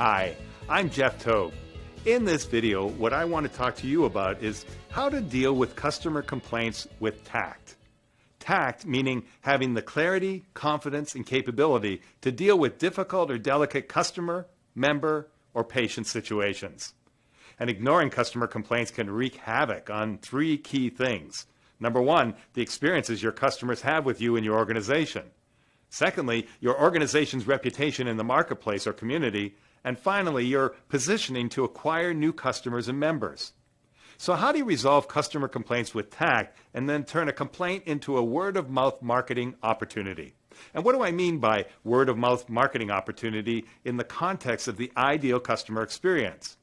Hi, I'm Jeff Tobe. In this video, what I want to talk to you about is how to deal with customer complaints with tact. Tact meaning having the clarity, confidence, and capability to deal with difficult or delicate customer, member, or patient situations. And ignoring customer complaints can wreak havoc on three key things. Number one, the experiences your customers have with you and your organization. Secondly, your organization's reputation in the marketplace or community. And finally, your positioning to acquire new customers and members. So how do you resolve customer complaints with tact and then turn a complaint into a word-of-mouth marketing opportunity? And what do I mean by word-of-mouth marketing opportunity in the context of the ideal customer experience?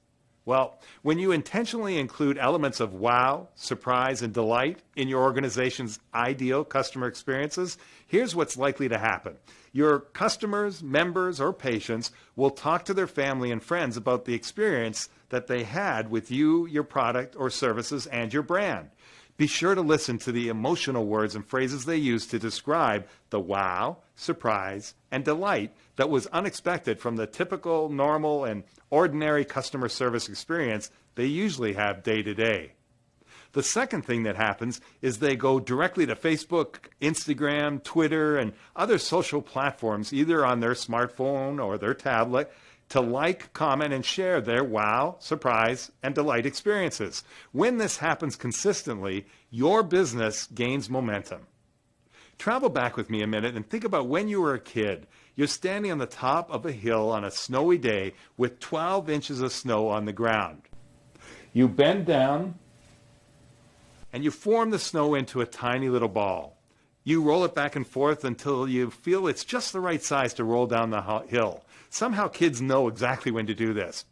Well, when you intentionally include elements of wow, surprise, and delight in your organization's ideal customer experiences, here's what's likely to happen. Your customers, members, or patients will talk to their family and friends about the experience that they had with you, your product or services, and your brand. Be sure to listen to the emotional words and phrases they use to describe the wow, surprise, and delight that was unexpected from the typical, normal, and ordinary customer service experience they usually have day to day. The second thing that happens is they go directly to Facebook, Instagram, Twitter, and other social platforms, either on their smartphone or their tablet, to like, comment, and share their wow, surprise, and delight experiences. When this happens consistently, your business gains momentum. Travel back with me a minute and think about when you were a kid. You're standing on the top of a hill on a snowy day with 12 inches of snow on the ground. You bend down and you form the snow into a tiny little ball. You roll it back and forth until you feel it's just the right size to roll down the hill. Somehow kids know exactly when to do this.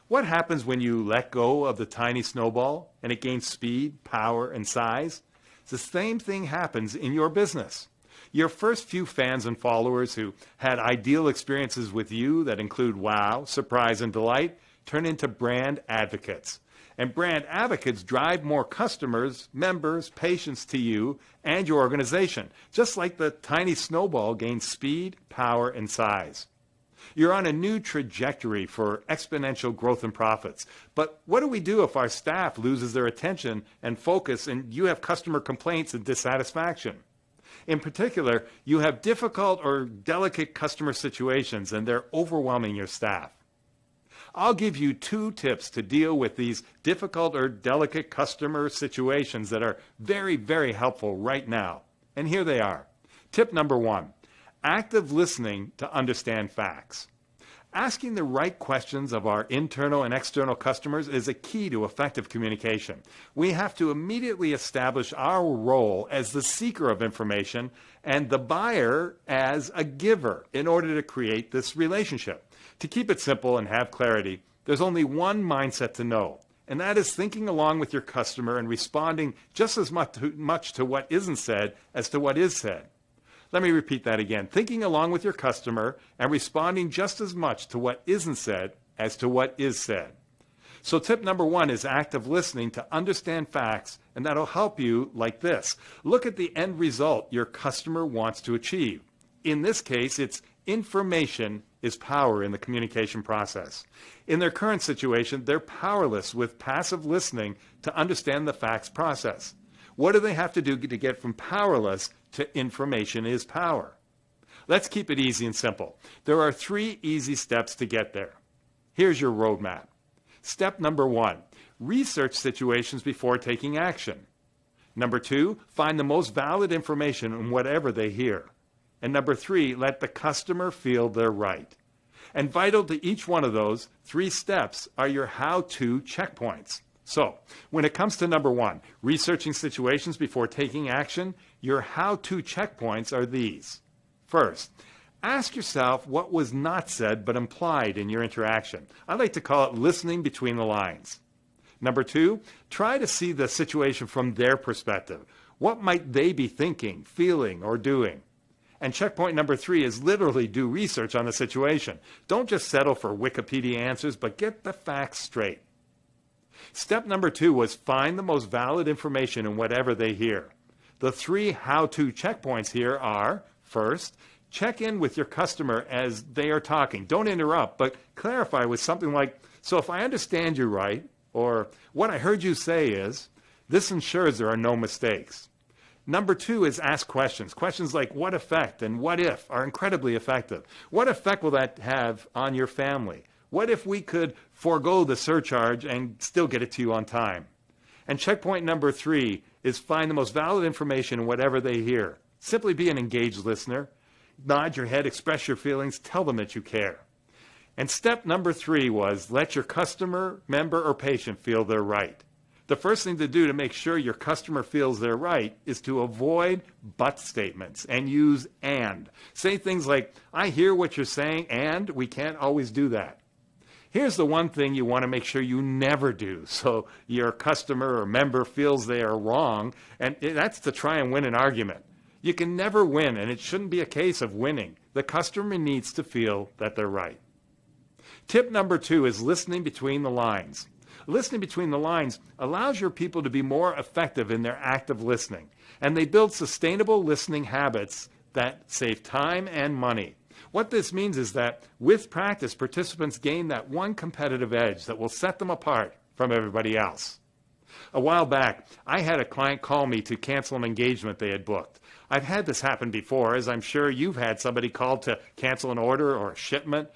What happens when you let go of the tiny snowball and it gains speed, power, and size? The same thing happens in your business. Your first few fans and followers who had ideal experiences with you that include wow, surprise, and delight turn into brand advocates. And brand advocates drive more customers, members, patients to you and your organization, just like the tiny snowball gains speed, power, and size. You're on a new trajectory for exponential growth and profits. But what do we do if our staff loses their attention and focus and you have customer complaints and dissatisfaction? In particular, you have difficult or delicate customer situations and they're overwhelming your staff. I'll give you 2 tips to deal with these difficult or delicate customer situations that are very, very helpful right now. And here they are. Tip number 1, active listening to understand facts. Asking the right questions of our internal and external customers is a key to effective communication. We have to immediately establish our role as the seeker of information and the buyer as a giver in order to create this relationship. To keep it simple and have clarity, there's only one mindset to know, and that is thinking along with your customer and responding just as much to what isn't said as to what is said. Let me repeat that again. Thinking along with your customer and responding just as much to what isn't said as to what is said. So tip number 1 is active listening to understand facts, and that'll help you like this. Look at the end result your customer wants to achieve. In this case, it's information is power in the communication process. In their current situation, they're powerless with passive listening to understand the facts process. What do they have to do to get from powerless to information is power? Let's keep it easy and simple. There are 3 easy steps to get there. Here's your roadmap. Step number 1, research situations before taking action. Number 2, find the most valid information in whatever they hear. And number 3, let the customer feel they're right. And vital to each one of those 3 steps are your how-to checkpoints. So, when it comes to number 1, researching situations before taking action, your how-to checkpoints are these. First, ask yourself what was not said but implied in your interaction. I like to call it listening between the lines. Number 2, try to see the situation from their perspective. What might they be thinking, feeling, or doing? And checkpoint number 3 is literally do research on the situation. Don't just settle for Wikipedia answers, but get the facts straight. Step number 2 was find the most valid information in whatever they hear. The 3 how-to checkpoints here are, first, Check in with your customer as they are talking. Don't interrupt, but clarify with something like, so if I understand you right, or what I heard you say is, this ensures there are no mistakes. Number 2 is ask questions. Questions like what effect and what if are incredibly effective. What effect will that have on your family? What if we could forego the surcharge and still get it to you on time? And checkpoint number 3 is find the most valid information in whatever they hear. Simply be an engaged listener. Nod your head, express your feelings, tell them that you care. And step number 3 was let your customer, member, or patient feel they're right. The first thing to do to make sure your customer feels they're right is to avoid but statements and use and. Say things like, I hear what you're saying, and we can't always do that. Here's the one thing you want to make sure you never do so your customer or member feels they are wrong, and that's to try and win an argument. You can never win, and it shouldn't be a case of winning. The customer needs to feel that they're right. Tip number 2 is listening between the lines. Listening between the lines allows your people to be more effective in their active listening, and they build sustainable listening habits that save time and money. What this means is that with practice, participants gain that one competitive edge that will set them apart from everybody else. A while back, I had a client call me to cancel an engagement they had booked. I've had this happen before, as I'm sure you've had somebody call to cancel an order or a shipment.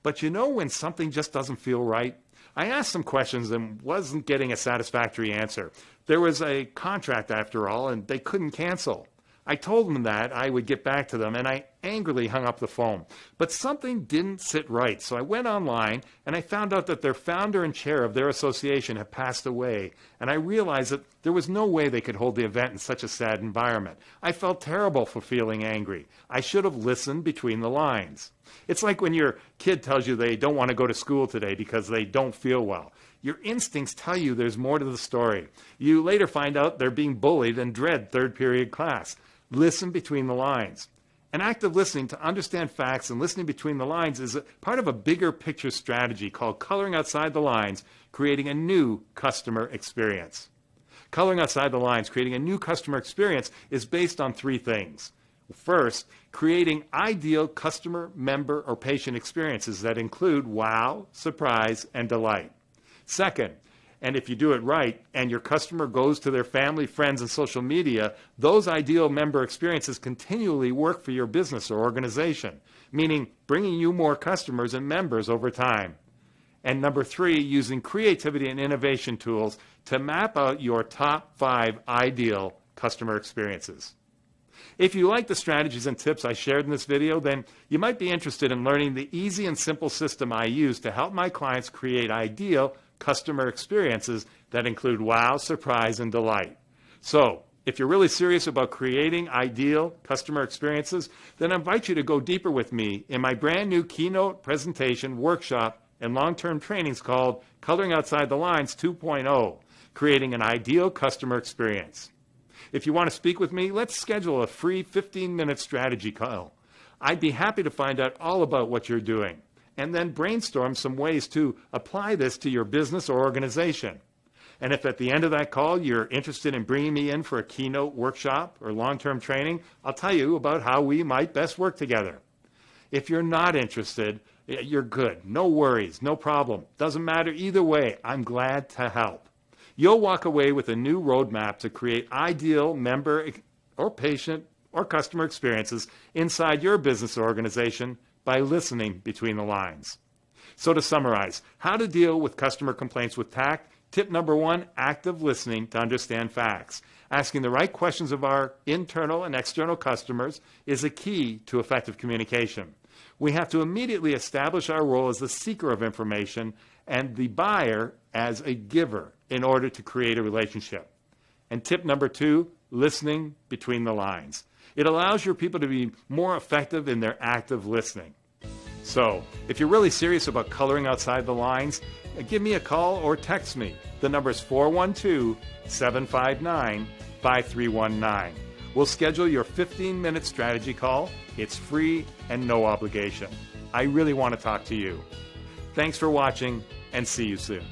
But you know when something just doesn't feel right? I asked some questions and wasn't getting a satisfactory answer. There was a contract after all, and they couldn't cancel. I told them that I would get back to them, and I angrily hung up the phone. But something didn't sit right, so I went online, and I found out that their founder and chair of their association had passed away, and I realized that there was no way they could hold the event in such a sad environment. I felt terrible for feeling angry. I should have listened between the lines. It's like when your kid tells you they don't want to go to school today because they don't feel well. Your instincts tell you there's more to the story. You later find out they're being bullied and dread third period class. Listen between the lines. And active listening to understand facts and listening between the lines is a part of a bigger picture strategy called coloring outside the lines, creating a new customer experience. Coloring outside the lines, creating a new customer experience is based on 3 things. First, creating ideal customer, member, or patient experiences that include wow, surprise, and delight. Second, and if you do it right and your customer goes to their family, friends, and social media, those ideal member experiences continually work for your business or organization, meaning bringing you more customers and members over time. And number 3, using creativity and innovation tools to map out your top 5 ideal customer experiences. If you like the strategies and tips I shared in this video, then you might be interested in learning the easy and simple system I use to help my clients create ideal customer experiences that include wow, surprise, and delight. So, if you're really serious about creating ideal customer experiences, then I invite you to go deeper with me in my brand new keynote presentation, workshop, and long-term trainings called Coloring Outside the Lines 2.0, Creating an Ideal Customer Experience. If you want to speak with me, let's schedule a free 15-minute strategy call. I'd be happy to find out all about what you're doing, and then brainstorm some ways to apply this to your business or organization. And if at the end of that call you're interested in bringing me in for a keynote workshop or long-term training, I'll tell you about how we might best work together. If you're not interested, you're good. No worries, no problem. Doesn't matter either way. I'm glad to help. You'll walk away with a new roadmap to create ideal member or patient or customer experiences inside your business or organization by listening between the lines. So to summarize, how to deal with customer complaints with tact. Tip number 1, active listening to understand facts. Asking the right questions of our internal and external customers is a key to effective communication. We have to immediately establish our role as the seeker of information and the buyer as a giver in order to create a relationship. And tip number 2, listening between the lines. It allows your people to be more effective in their active listening. So, if you're really serious about coloring outside the lines, give me a call or text me. The number is 412-759-5319. We'll schedule your 15-minute strategy call. It's free and no obligation. I really want to talk to you. Thanks for watching, and see you soon.